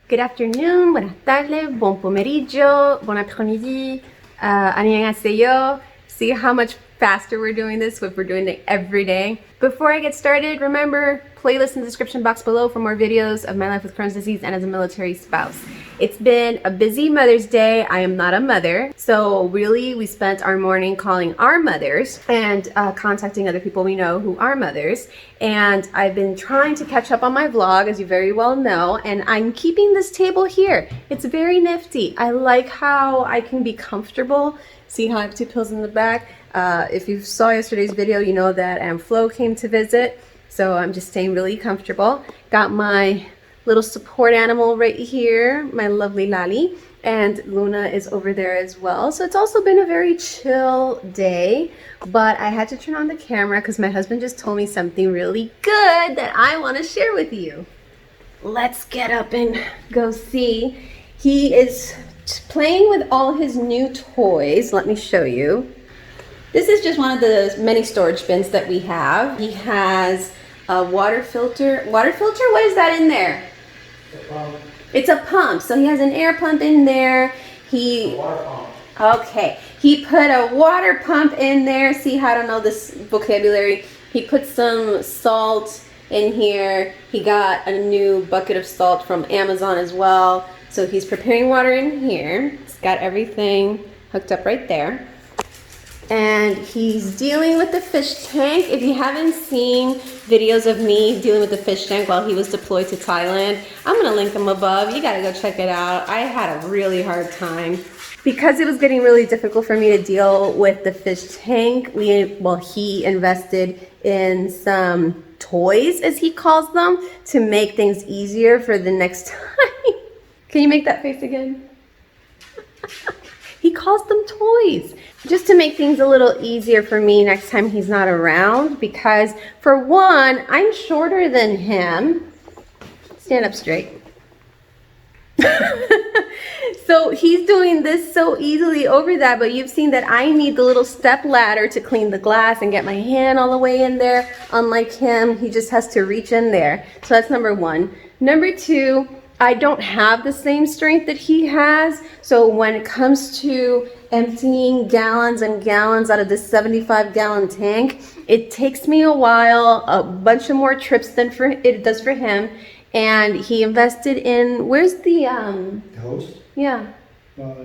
Good afternoon, buenas tardes, bon pomeriggio, bon après-midi, annyeonghaseyo. See how much faster we're doing this if we're doing it every day. Before I get started, remember, playlist in the description box below for more videos of my life with Crohn's disease and as a military spouse. It's been a busy Mother's Day. I am not a mother, so really we spent our morning calling our mothers and contacting other people we know who are mothers. And I've been trying to catch up on my vlog, as you very well know, and I'm keeping this table here. It's very nifty. I like how I can be comfortable. See how I have two pills in the back? If you saw yesterday's video, you know that Flo came to visit, so I'm just staying really comfortable. Got my little support animal right here, my lovely Lali, and Luna is over there as well. So it's also been a very chill day, but I had to turn on the camera because my husband just told me something really good that I want to share with you. Let's get up and go see. He is playing with all his new toys. Let me show you. This is just one of the many storage bins that we have. He has a water filter. Water filter? What is that in there? It's a pump. So he has an air pump in there. Water pump. Okay. He put a water pump in there. See how I don't know this vocabulary. He put some salt in here. He got a new bucket of salt from Amazon as well. So he's preparing water in here. He's got everything hooked up right there. And he's dealing with the fish tank. If you haven't seen videos of me dealing with the fish tank while he was deployed to Thailand, I'm gonna link them above. You gotta go check it out. I had a really hard time. Because it was getting really difficult for me to deal with the fish tank, he invested in some toys, as he calls them, to make things easier for the next time. Can you make that face again? He calls them toys, just to make things a little easier for me next time he's not around, because for one, I'm shorter than him. Stand up straight. So he's doing this so easily over that, but you've seen that I need the little step ladder to clean the glass and get my hand all the way in there. Unlike him, he just has to reach in there. So that's number one. Number two, I don't have the same strength that he has. So when it comes to emptying gallons and gallons out of this 75-gallon tank, it takes me a while, a bunch of more trips than it does for him. And he invested in, where's the hose? Yeah. Oh,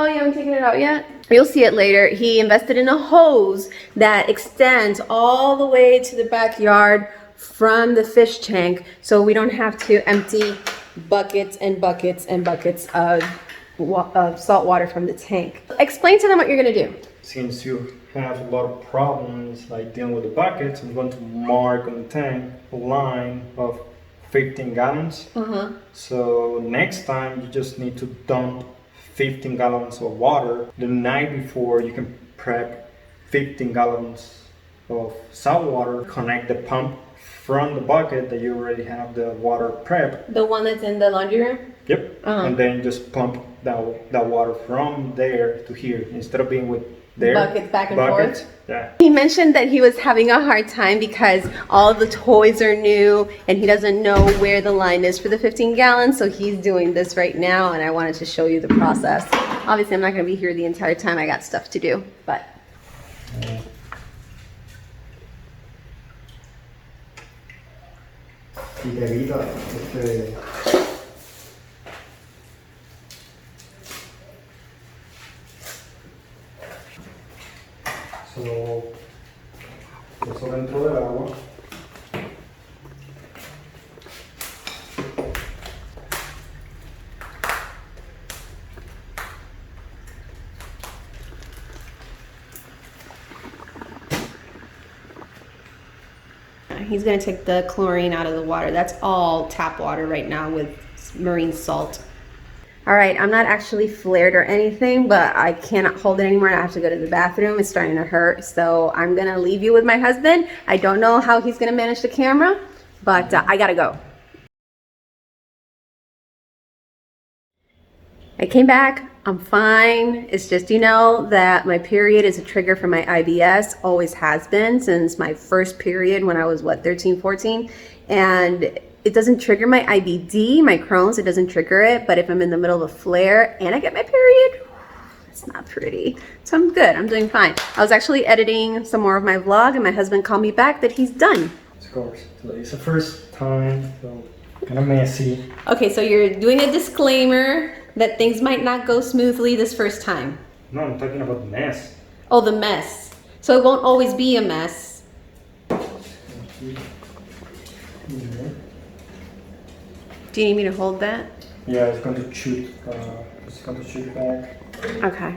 you haven't taken it out yet? You'll see it later. He invested in a hose that extends all the way to the backyard from the fish tank, so we don't have to empty buckets and buckets and buckets of salt water from the tank. Explain to them what you're gonna do. Since you have a lot of problems like dealing with the buckets, I'm going to mark on the tank a line of 15 gallons. So next time you just need to dump 15 gallons of water. The night before you can prep 15 gallons of salt water, connect the pump from the bucket that you already have the water prepped. The one that's in the laundry room? Yep. And then just pump that water from there to here instead of being with there. Buckets back and forth? Yeah. He mentioned that he was having a hard time because all the toys are new and he doesn't know where the line is for the 15 gallons. So he's doing this right now, and I wanted to show you the process. Obviously, I'm not going to be here the entire time. I got stuff to do, but. Y te evita eso dentro del agua. He's going to take the chlorine out of the water. That's all tap water right now with marine salt. All right, I'm not actually flared or anything, but I cannot hold it anymore. I have to go to the bathroom. It's starting to hurt. So I'm going to leave you with my husband. I don't know how he's going to manage the camera, but I got to go. I came back. I'm fine. It's just, you know, that my period is a trigger for my IBS, always has been since my first period when I was, 13, 14. And It doesn't trigger my IBD, my Crohn's, it doesn't trigger it. But if I'm in the middle of a flare and I get my period, it's not pretty. So I'm good, I'm doing fine. I was actually editing some more of my vlog and my husband called me back that he's done. Of course, it's the first time, so kind of messy. Okay, so you're doing a disclaimer that things might not go smoothly this first time. No, I'm talking about the mess. Oh, the mess. So it won't always be a mess. Do you need me to hold that? Yeah, it's going to shoot. It's going to shoot back. Okay.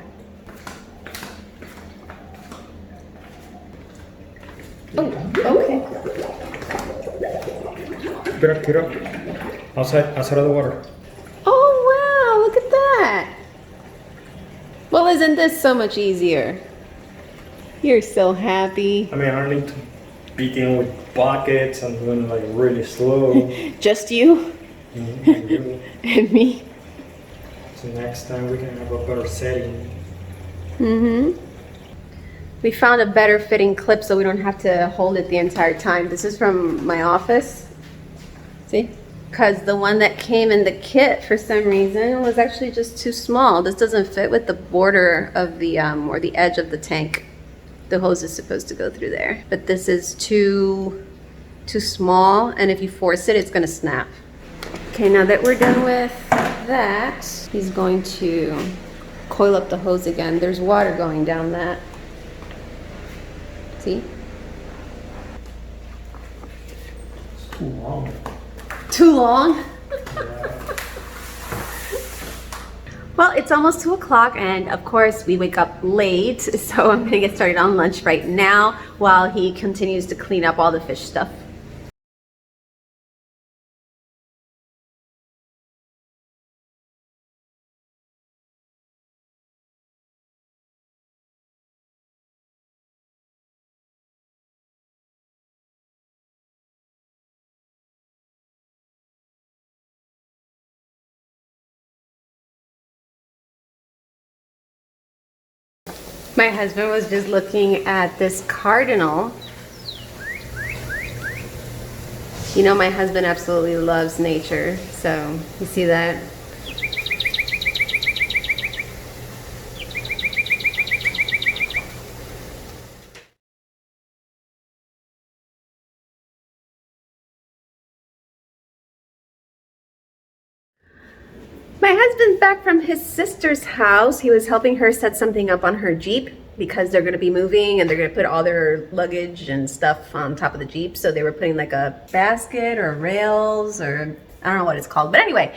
Oh, okay. Get up. Outside of the water. Oh, wow, look at that. Well, isn't this so much easier? You're so happy. I mean, I don't need to be dealing with buckets and doing like really slow. Just you Really. and me. So next time we can have a better setting. We found a better fitting clip so we don't have to hold it the entire time. This is from my office. See? Because the one that came in the kit for some reason was actually just too small. This doesn't fit with the border of the, or the edge of the tank. The hose is supposed to go through there. But this is too small, and if you force it, it's gonna snap. Okay, now that we're done with that, he's going to coil up the hose again. There's water going down that. See? It's too long. Too long? Yeah. Well, it's almost 2 o'clock, and of course we wake up late, so I'm gonna get started on lunch right now while he continues to clean up all the fish stuff. My husband was just looking at this cardinal. You know, my husband absolutely loves nature, so you see that? My husband's back from his sister's house. He was helping her set something up on her Jeep because they're going to be moving and they're going to put all their luggage and stuff on top of the Jeep. So they were putting like a basket or rails or I don't know what it's called. But anyway,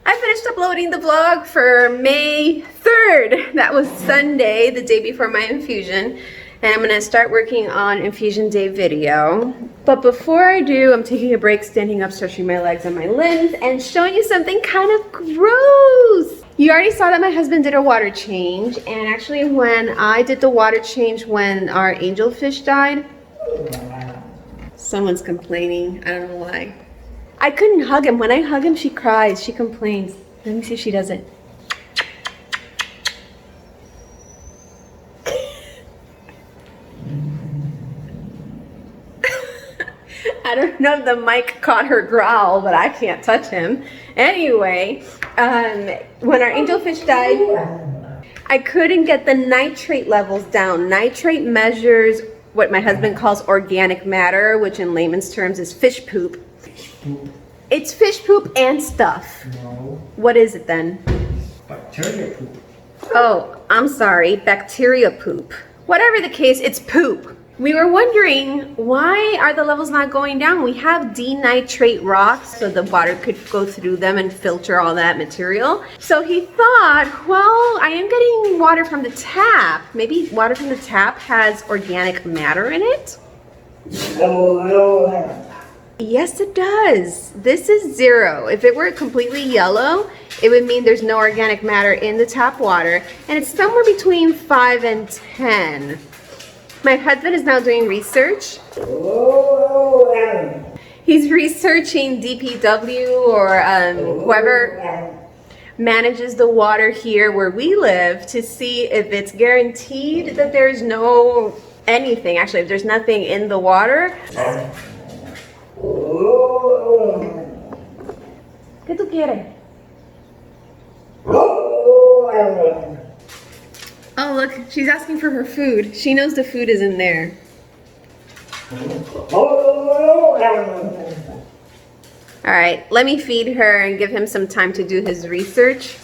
I finished uploading the vlog for May 3rd. That was Sunday, the day before my infusion. And I'm gonna start working on infusion day video. But before I do, I'm taking a break, standing up, stretching my legs and my limbs, and showing you something kind of gross. You already saw that my husband did a water change, and actually when I did the water change when our angelfish died, someone's complaining, I don't know why. I couldn't hug him. When I hug him, she cries, she complains. Let me see if she does it. I don't know if the mic caught her growl, but I can't touch him. Anyway, when our angelfish died, I couldn't get the nitrate levels down. Nitrate measures what my husband calls organic matter, which in layman's terms is fish poop. It's fish poop and stuff. No. What is it then? Bacteria poop. Oh, I'm sorry, bacteria poop. Whatever the case, it's poop. We were wondering, why are the levels not going down? We have denitrate rocks so the water could go through them and filter all that material. So he thought, well, I am getting water from the tap. Maybe water from the tap has organic matter in it? Yes, it does. This is 0. If it were completely yellow, it would mean there's no organic matter in the tap water, and it's somewhere between 5 and 10. My husband is now doing research. He's researching DPW or whoever manages the water here where we live to see if it's guaranteed that there's no anything. Actually, if there's nothing in the water. ¿Qué tú quieres? Oh, look, she's asking for her food. She knows the food is in there. All right, let me feed her and give him some time to do his research.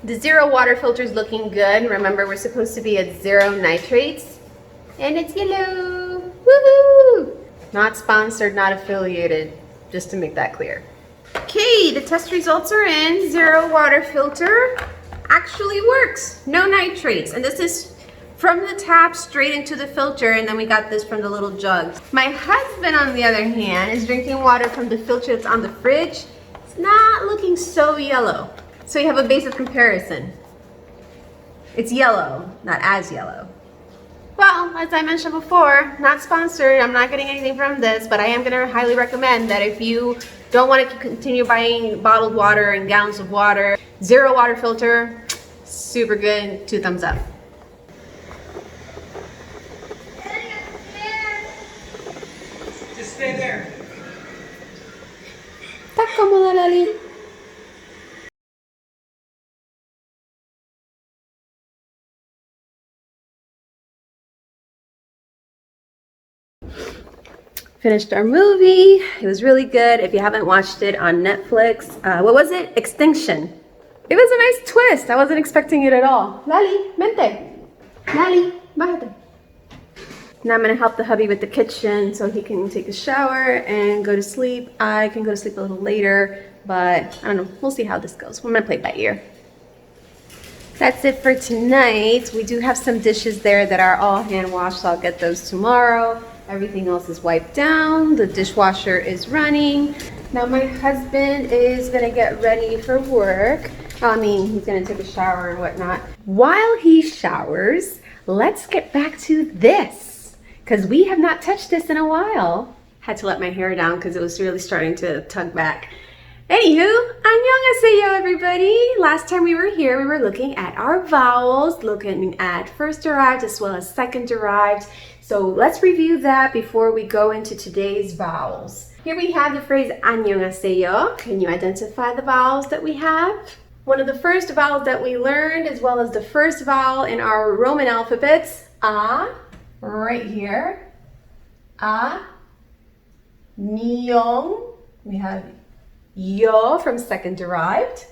The zero water filter is looking good. Remember, we're supposed to be at 0 nitrates. And it's yellow. Woohoo! Not sponsored, not affiliated, just to make that clear. Okay, the test results are in. 0 water filter actually works. No nitrates. And this is from the tap straight into the filter, and then we got this from the little jugs. My husband, on the other hand, is drinking water from the filter that's on the fridge. It's not looking so yellow. So you have a base of comparison. It's yellow, not as yellow. Well, as I mentioned before, not sponsored, I'm not getting anything from this, but I am gonna highly recommend that if you don't want to continue buying bottled water and gallons of water, 0 water filter, super good, 2 thumbs up. Just stay there. Está cómoda, Lali. Finished our movie. It was really good. If you haven't watched it on Netflix, what was it? Extinction. It was a nice twist. I wasn't expecting it at all. Lali, vente. Lali, bájate. Now I'm gonna help the hubby with the kitchen so he can take a shower and go to sleep. I can go to sleep a little later, but I don't know. We'll see how this goes. I'm gonna play it by ear. That's it for tonight. We do have some dishes there that are all hand washed, so I'll get those tomorrow. Everything else is wiped down. The dishwasher is running. Now my husband is gonna get ready for work. I mean, he's gonna take a shower and whatnot. While he showers, let's get back to this, because we have not touched this in a while. Had to let my hair down because it was really starting to tug back. Anywho, annyeonghaseyo everybody. Last time we were here, we were looking at our vowels, looking at first derived as well as second derived. So let's review that before we go into today's vowels. Here we have the phrase annyeonghaseyo. Can you identify the vowels that we have? One of the first vowels that we learned, as well as the first vowel in our Roman alphabets, a, right here. A, nyong. We have yo from second derived.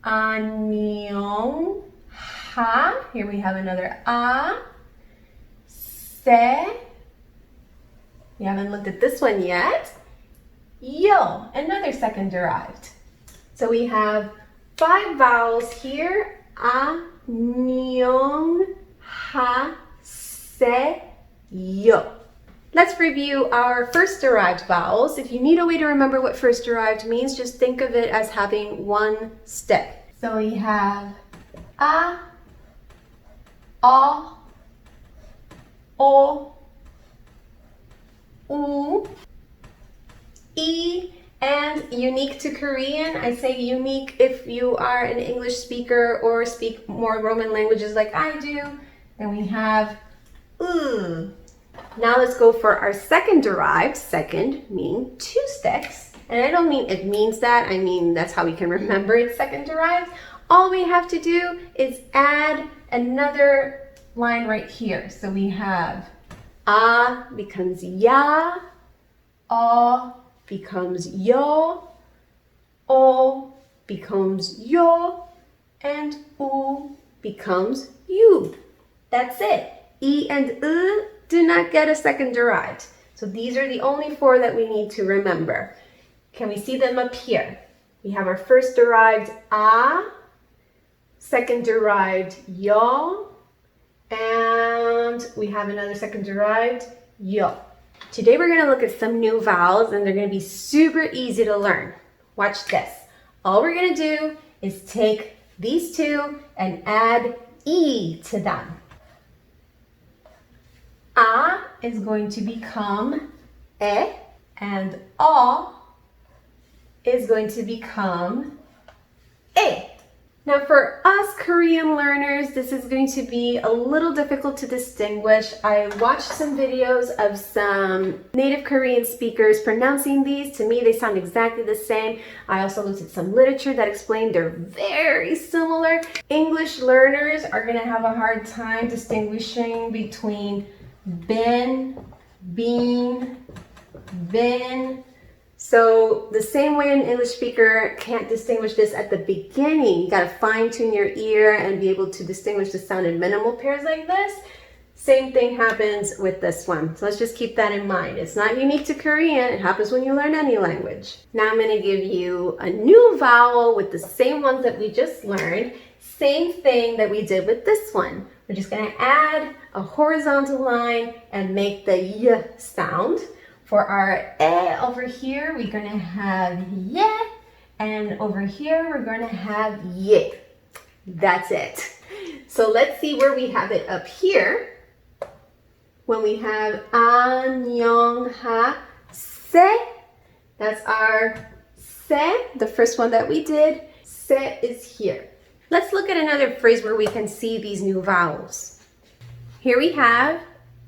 Annyeong ha. Here we have another a. Se. We haven't looked at this one yet. Yo, another second derived. So we have 5 vowels here. A, nyong, ha, se, yo. Let's review our first derived vowels. If you need a way to remember what first derived means, just think of it as having one step. So we have a, o, u, e, and unique to Korean. I say unique if you are an English speaker or speak more Roman languages like I do. Then we have Now let's go for our second derived, second meaning 2 sticks. And I don't mean it means that, I mean that's how we can remember it's second derived. All we have to do is add another line right here. So we have a becomes ya, o becomes yo, o becomes yo, and u becomes you. That's it. E and U do not get a second derived. So these are the only 4 that we need to remember. Can we see them up here? We have our first derived a, second derived yo, and we have another second derived yo. Today we're going to look at some new vowels, and they're going to be super easy to learn. Watch this. All we're going to do is take these 2 and add E to them. A is going to become e, and o is going to become e. Now for us Korean learners, this is going to be a little difficult to distinguish. I watched some videos of some native Korean speakers pronouncing these. To me, they sound exactly the same. I also looked at some literature that explained they're very similar. English learners are gonna have a hard time distinguishing between been, been, been. So the same way an English speaker can't distinguish this at the beginning, you gotta fine tune your ear and be able to distinguish the sound in minimal pairs like this. Same thing happens with this one. So let's just keep that in mind. It's not unique to Korean, it happens when you learn any language. Now I'm gonna give you a new vowel with the same ones that we just learned. Same thing that we did with this one. We're just gonna add a horizontal line and make the y sound. For our e over here, we're going to have ye, and over here, we're going to have ye. That's it. So let's see where we have it up here. When we have 안녕하세요, that's our se, the first one that we did. Se is here. Let's look at another phrase where we can see these new vowels. Here we have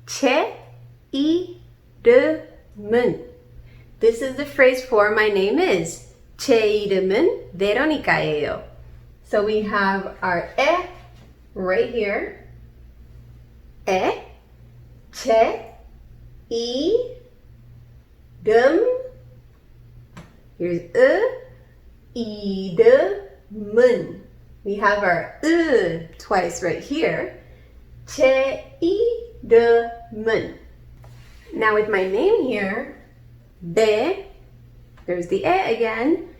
제 이름은. This is the phrase for my name is. 제 이름은 베로니카예요. So we have our e right here. 제 이름. Here's 이름은. We have our twice right here. 제 이름은. Now with my name here, be, there's the e again,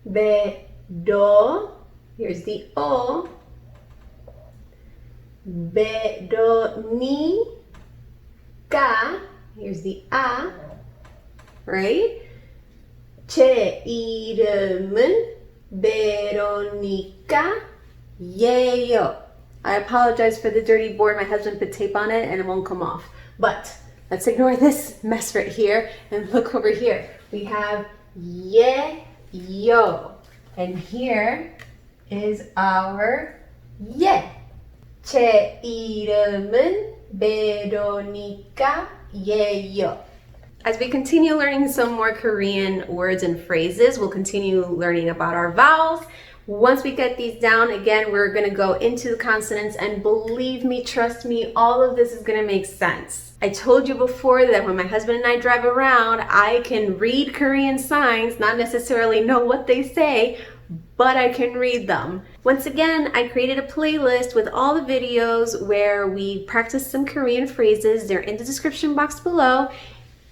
bedo, here's the o, beronica, here's the a, right? 제 이름은 베로니카예요. I apologize for the dirty board. My husband put tape on it and it won't come off. But let's ignore this mess right here and look over here. We have yo, and here is our ye. 제 이름은 베로니카예요. As we continue learning some more Korean words and phrases, we'll continue learning about our vowels. Once we get these down, again, we're gonna go into the consonants, and believe me, trust me, all of this is gonna make sense. I told you before that when my husband and I drive around, I can read Korean signs, not necessarily know what they say, but I can read them. Once again, I created a playlist with all the videos where we practice some Korean phrases. They're in the description box below.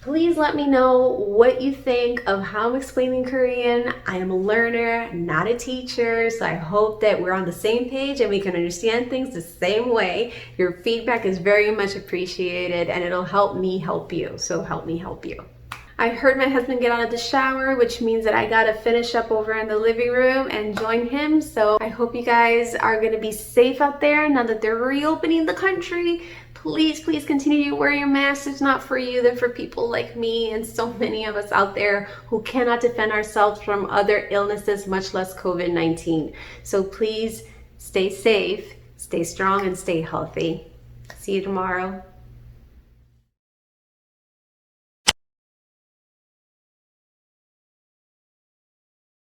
Please let me know what you think of how I'm explaining Korean. I am a learner, not a teacher, so I hope that we're on the same page and we can understand things the same way. Your feedback is very much appreciated and it'll help me help you, so help me help you. I heard my husband get out of the shower, which means that I gotta finish up over in the living room and join him. So I hope you guys are gonna be safe out there now that they're reopening the country. Please, please continue to wear your masks. It's not for you, they're for people like me and so many of us out there who cannot defend ourselves from other illnesses, much less COVID-19. So please stay safe, stay strong, and stay healthy. See you tomorrow.